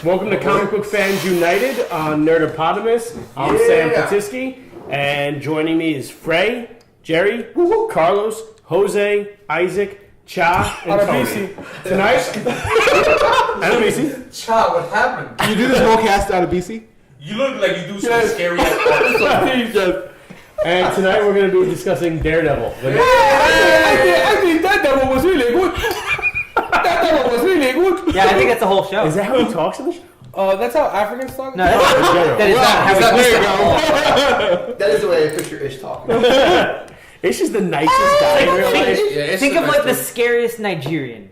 Welcome to Comic Book Fans United on Nerdopotamus. I'm Sam Patiski, and joining me is Frey, Jerry, Carlos, Jose, Isaac, Cha, and Tony. Tonight, Adabisi. Cha, what happened? You do this whole cast out of BC? You look like you do some scary ass And tonight we're going to be discussing Daredevil. I think that devil was really good. That devil was really good. Yeah, I think that's the whole show. Is that how he talks in the show? That's how Africans talk? No, that is not how he That is the way I picture Ish talking. Ish is the nicest guy in real life. Think of like the scariest Nigerian.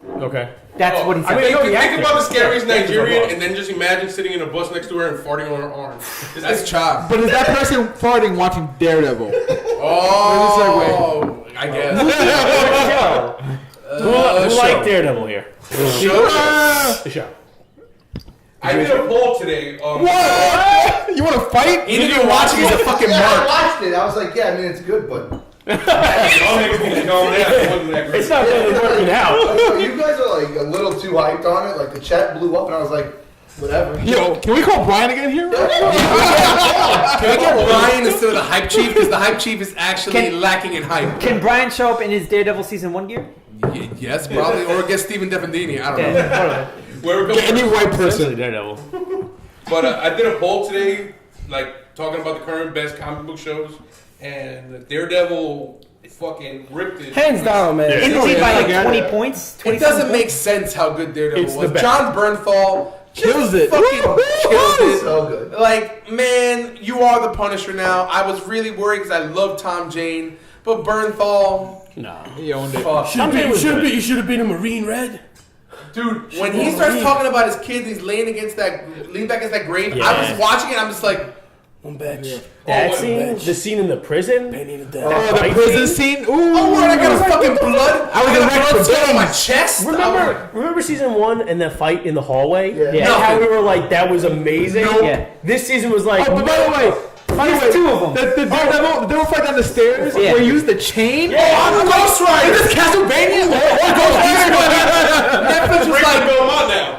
Okay. That's what he said. Think about the scariest Nigerian and then just imagine sitting in a bus next to her and farting on her arm. That's Cha. But is that person farting watching Daredevil? Oh, I guess. Who liked Daredevil here? The show. I did a poll today. What? You want to fight? Either you're watching is a fucking I mark. watched it. I was like, yeah, I mean, it's good, but... It's not really working out. You guys are like a little too hyped on it. Like the chat blew up, and I was like, whatever. Yo, can we call Brian again here? Can we get Brian instead of the hype chief? Because the hype chief is actually lacking in hype. Can Brian show up in his Daredevil season 1 gear? Yes, probably. Or get Stephen Defendini. I don't know. Get any white person. Daredevil. But I did a poll today, like talking about the current best comic book shows, and Daredevil fucking ripped it. Hands down, man. It beat by like 20 points. It doesn't make sense how good Daredevil It's was. the best. John Bernthal Kills it. Fucking kills it. So good. Like, man, you are the Punisher now. I was really worried because I love Tom Jane, but Bernthal, No. He owned it. You should have been a Marine Red. dude. When he starts talking about his kids, he's leaning back against that grave. I was watching it. I'm just like, One batch. That scene, the scene in the prison. The prison scene? Ooh. oh, what? I got a fucking blood. I was got erect blood for stain on my days. chest. Remember season 1 and the fight in the hallway? Yeah. And how we were like, that was amazing? Yeah. This season was like, Oh, but by the way, There's two of them. the Daredevil fight down the stairs Yeah. where he used the chain? I'm Ghost Rider. Is this Castlevania? Netflix was like, going on now.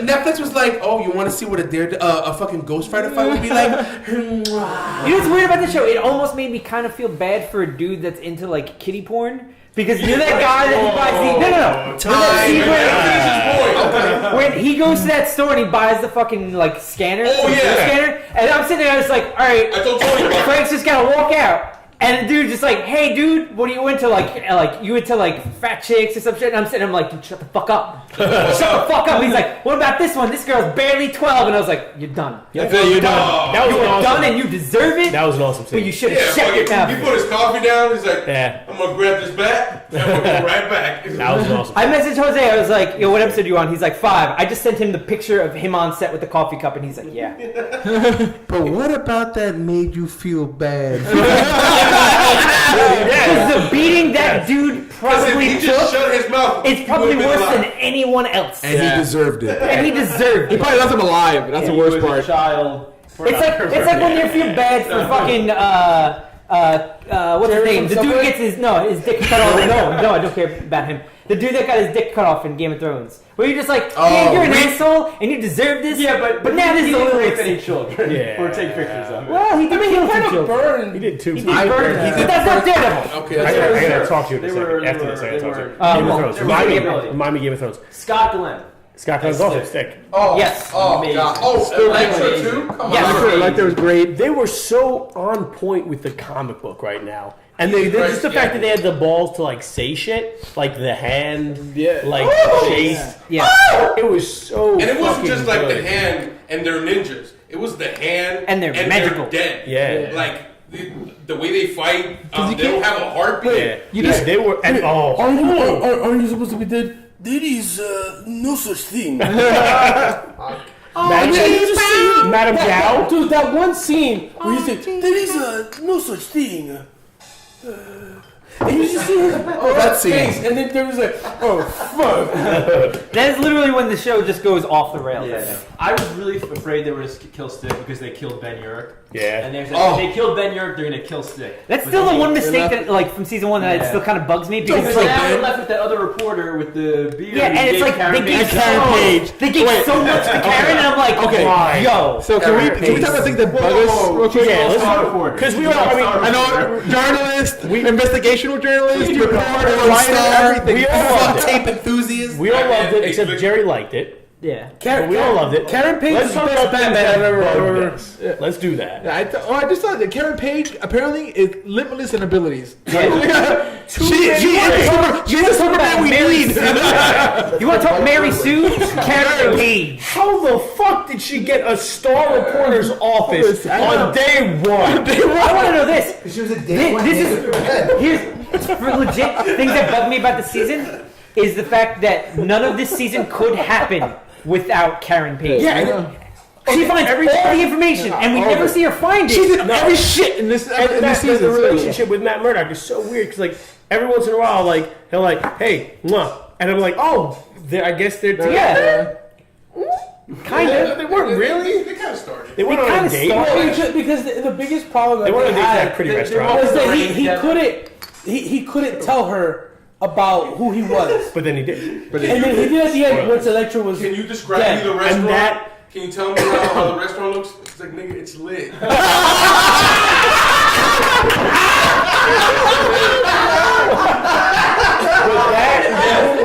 Netflix was like, oh, you want to see what a fucking Ghost Rider fight would be like? You know what's weird about the show? It almost made me kind of feel bad for a dude that's into like kiddie porn. Because you're that guy that he buys the when he goes to that store and he buys the fucking like scanner, scanner, and I'm sitting there, I was like, all right, I told Tony about Frank's just gotta walk out, and the dude just like, hey, dude, what are you into? Like you into like fat chicks or some shit? And I'm sitting, I'm like, dude, shut the fuck up, shut the fuck up. He's like, what about this one? This girl's barely 12, and I was like, you're done. you're done. That was You an are awesome. done, and you deserve it. That was an awesome But scene. you should have shut your mouth. He put his coffee down. He's like, Yeah. I'm gonna grab this bat and I'm gonna go right back. That was an awesome. I messaged Jose. I was like, "Yo, what episode are you on?" He's like, 5. I just sent him the picture of him on set with the coffee cup, and he's like, "Yeah." But what about that made you feel bad? Because the beating that dude probably He just took, shut his mouth. it's probably worse than anyone else, And he deserved it. and he deserved He it. probably left him alive. That's the worst part. It's like when you feel bad for fucking what's his name? The dude gets his dick cut off. No, I don't care about him. The dude that got his dick cut off in Game of Thrones. Where you're just like, hey, you're an asshole and you deserve this. Yeah, but now this is a little any children. Yeah. Or take pictures of it. Well, he did kill some children. He did too. He did burn. But that's not Daredevil. Okay, I that's gotta talk to you in a second. After this, I gotta talk to you. Game of Thrones. Remind me Game of Thrones. Scott Glenn. Scott Glenn's off his stick. Oh, Yes. Oh, Amazing. God. Oh, Electra too? Come on. Yes. Electra was great. They were so on point with the comic book right now. And just the fact that they had the balls to like say shit, like the hand, like chase. Yeah. It was so And it wasn't fucking just like good. the hand and they're ninjas. It was the hand And they're magical. dead. Yeah. Like the way they fight, they don't have a heartbeat. Yeah. They were. And, Aren't you supposed to be dead? There is no such thing. Madam Gao. Dude, that one scene where you say, there is no such thing. And you just see his face, and then there was like, oh fuck. That is literally when the show just goes off the rails. Yeah. I was really afraid they were going to kill Stick because they killed Ben Urich. Yeah. And they said, if they killed Ben Urich, they're going to kill Stick. That's still the one mistake that, like, from season 1 that it still kind of bugs me because Because now we're left with that other reporter with the beard. yeah, and it's like Karen they Page. gave so much to Karen, and I'm like, Okay. yo. So can we talk about things that bug us? real quick? Because we all, I know journalists, investigational journalists, reporters, everything. We all loved it. tape enthusiasts. We all loved it, except Jerry liked it. Yeah. We all loved it. Karen Page Let's is talk the about best that Batman that ever. bugged us. Let's do that. I just thought that Karen Page apparently is limitless in abilities. She's the Superman we need. You want to talk Mary Sue? Karen Page. How the fuck did she get a Star Reporter's office on day one? I want to know this. Because she was a day one. This is here's for legit things that bug me about the season is the fact that none of this season could happen without Karen Page. Yeah, She finds all the information, and we never see her find it. she's in every shit in this season. The relationship with Matt Murdock is so weird because, like, every once in a while, like, he'll like, hey, mwah. And I'm like, oh, I guess they're together. Kind of. They weren't really. They kind of started. They weren't on a date. Because the biggest problem They that weren't they on a date at had that pretty restaurant. was that he couldn't tell her about who he was. But then he did. And then he did at the end once Electra was Can you describe dead. me the restaurant? And that. Can you tell me how the restaurant looks? It's like, nigga, it's lit.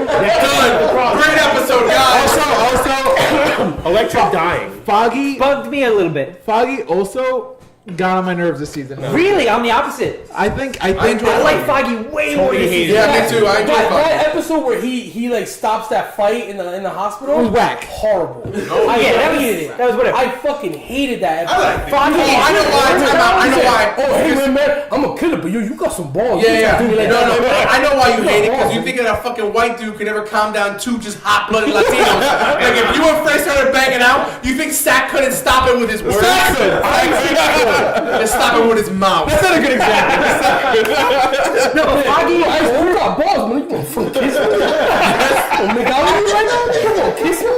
Great episode, guys. Also, Electric dying. Foggy Bugged me a little bit. also got on my nerves this season. Really, I'm the opposite. I think I like Foggy way more this season. Yeah, me too. I enjoy that episode where he like stops that fight in the hospital It was whack. horrible. That was whatever. I fucking hated that episode. like it. Foggy. I know why. I know why. Oh, hey man, I'm a killer, but you got some balls. Yeah. You like No, that. I know why you hate it, because you think that a fucking white dude could ever calm down two just hot-blooded Latinos. Like, if you and Frey started banging out, you think Sack couldn't stop it with his words? Just stop it with his mouth. That's not a good example. No, Foggy. You got balls, man. You gonna fucking kiss me? Make out with me right now? Come on, kiss me.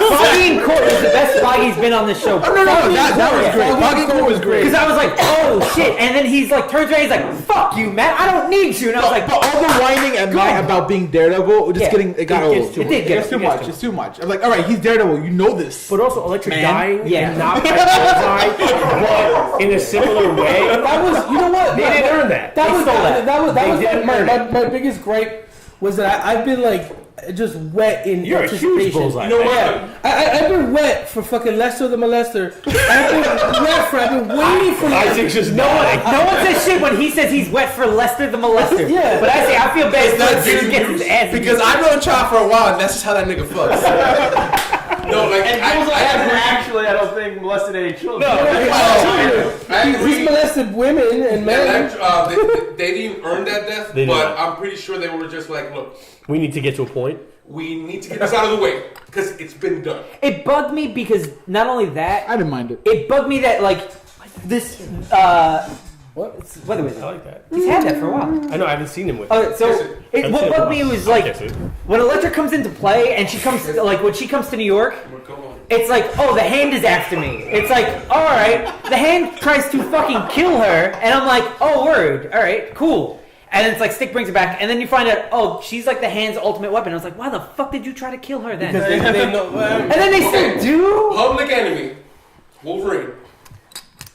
Foggy in court is the best Foggy's been on this show. No, that was great. Foggy Court was great. Because I was like, oh shit, and then he's like turns around, he's like, fuck you, man, I don't need you, and I was like, But all the whining at night about being Daredevil, just Yeah. it got old. It did get It's too much. It's too much. I'm like, all right, he's Daredevil. You know this. But also Electric dying, Yeah. and not by Bullseye, but in a similar way. That was, you know what? They didn't earn that. That was They didn't earn it. my biggest gripe was that I've been like just wet in You're a huge anticipation. Bullseye. You know what? Yeah, I've been wet for fucking Lester the Molester. I've been waiting for Isaac's just no one says shit when he says he's wet for Lester the Molester. Yeah. But I say I feel bad That's when dude gets his ass. Because I've known Child for a while, and that's just how that nigga fucks. No, like, And Bullseye hasn't actually, I don't think, molested any children. I He's agree. molested women and men. They didn't earn that death, They but didn't. I'm pretty sure they were just like, look, We need to get to a point. we need to get this out of the way, because it's been done. It bugged me because not only that, I didn't mind it. it bugged me that like this what? Wait a minute. I like that. He's had that for a while. I know I haven't seen him with. So what bugged me was like Kiss it. when Electra comes into play and she comes like when she comes to New York, it's like, oh, the Hand is after me. It's like, all right, the Hand tries to fucking kill her, and I'm like, oh, word, all right, cool. And it's like Stick brings her back, and then you find out, oh, she's like the Hand's ultimate weapon. I was like, why the fuck did you try to kill her then? Because they know. And then they still do. Public enemy, Wolverine.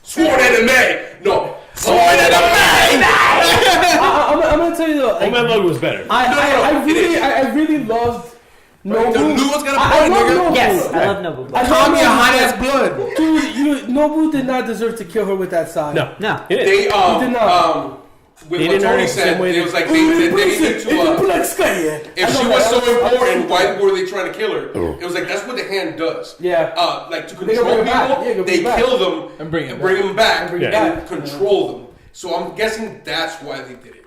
Sworn enemy. No. Sworn enemy. I'm gonna tell you though. Old Man Logan was better. I really loved Nobu. The new one's got a I point, love nigga. Nobu. Yes, I love Nobu. I Calm love your Nobu. hot ass blood. Dude, Nobu did not deserve to kill her with that sign. No, No. He did. They did not. with They what didn't earn Tony it the said, same way it was they- like they needed to. Black Sky, yeah. If she was so important, why were they trying to kill her? It was like that's what the Hand does. Yeah. Like to They control bring her back. people, Yeah, they bring her back. kill them And bring them them back bring and them back. control them. So I'm guessing that's why they did it.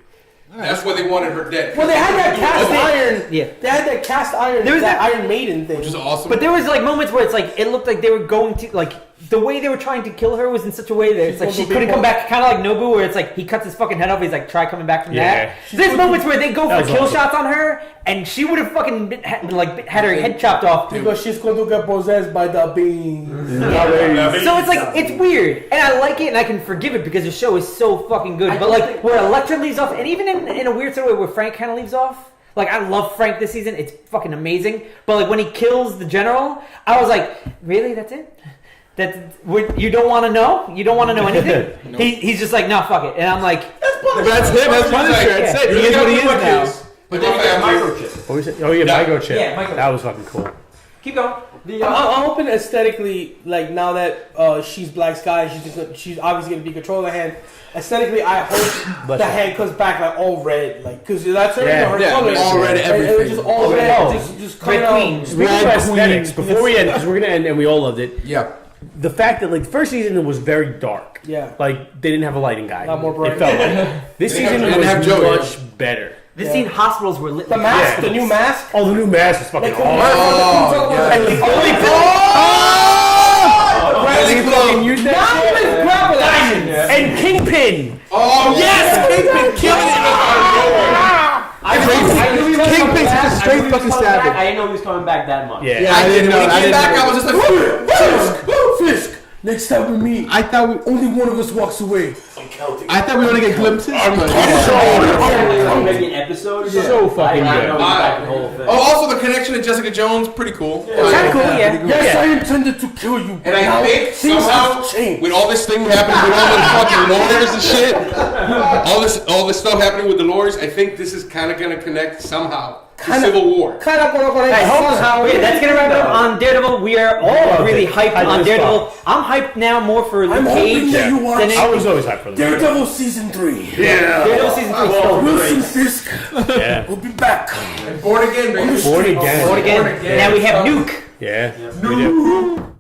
That's why they wanted her dead. Well, they had that cast iron. Yeah. They had that cast iron. There was that that- Iron Maiden thing. Which is awesome. But there was like moments where it's like it looked like they were going to like the way they were trying to kill her was in such a way that it's like she couldn't come back, kind of like Nobu, where it's like he cuts his fucking head off. He's like, try coming back from that. There's moments where they go for kill shots on her, and she would have fucking had her head chopped off. Because she's going to get possessed by the being. So it's like, it's weird, and I like it, and I can forgive it because the show is so fucking good. But like where Elektra leaves off, and even in a weird sort of way where Frank kind of leaves off. Like, I love Frank this season. It's fucking amazing. But, like, when he kills the general, I was like, really? That's it? You don't want to know? You don't want to know anything? Nope. He's just like, no, fuck it. And I'm like... That's him. That's Punisher. That's it. He is what he is now. But then you got microchip. What was it? Oh, yeah, microchip. Yeah, microchip. That was fucking cool. Keep going. I'm hoping aesthetically, like, now that she's Black Sky, she's obviously going to be controlling the hand. Aesthetically, I hope the hand comes back like all red, like because that's her color. All red, everything. And just all red, just Red Queen. Speaking of aesthetics, before we end, because we're gonna end, and we all loved it. Yeah. The fact that like the first season was very dark. Yeah. Like they didn't have a lighting guy. Not more bright. It felt like this season was much better. This scene, hospitals were lit. The mask, the new mask. Oh, the new mask is fucking awesome. And the only and Kingpin. Oh yes, Kingpin killing it. Kingpin's just a straight fucking savage. I didn't know he was coming back that much. Yeah, I didn't know. When he came back, I was just like, Fisk. Next time we meet, I thought only one of us walks away. I thought we were gonna get glimpses. Maybe an episode. So fucking good. oh, also the connection to Jessica Jones, pretty cool. Kind of cool, yeah. Yes, I intended to kill you. And I think somehow, with all this thing happening with all the fucking lawyers and shit, all this stuff happening with the lawyers, I think this is kind of gonna connect somehow to Civil War. Kind of I hope so. Yeah, that's gonna wrap it up on Daredevil. We are all really hyped on Daredevil. I'm hyped now more for Luke Cage than I was always hyped for them. Daredevil season 3. Yeah. Daredevil season 3. Wilson Fisk Yeah. will be back. And Born Again, baby. Born again. Now we have Nuke. Yeah. We do.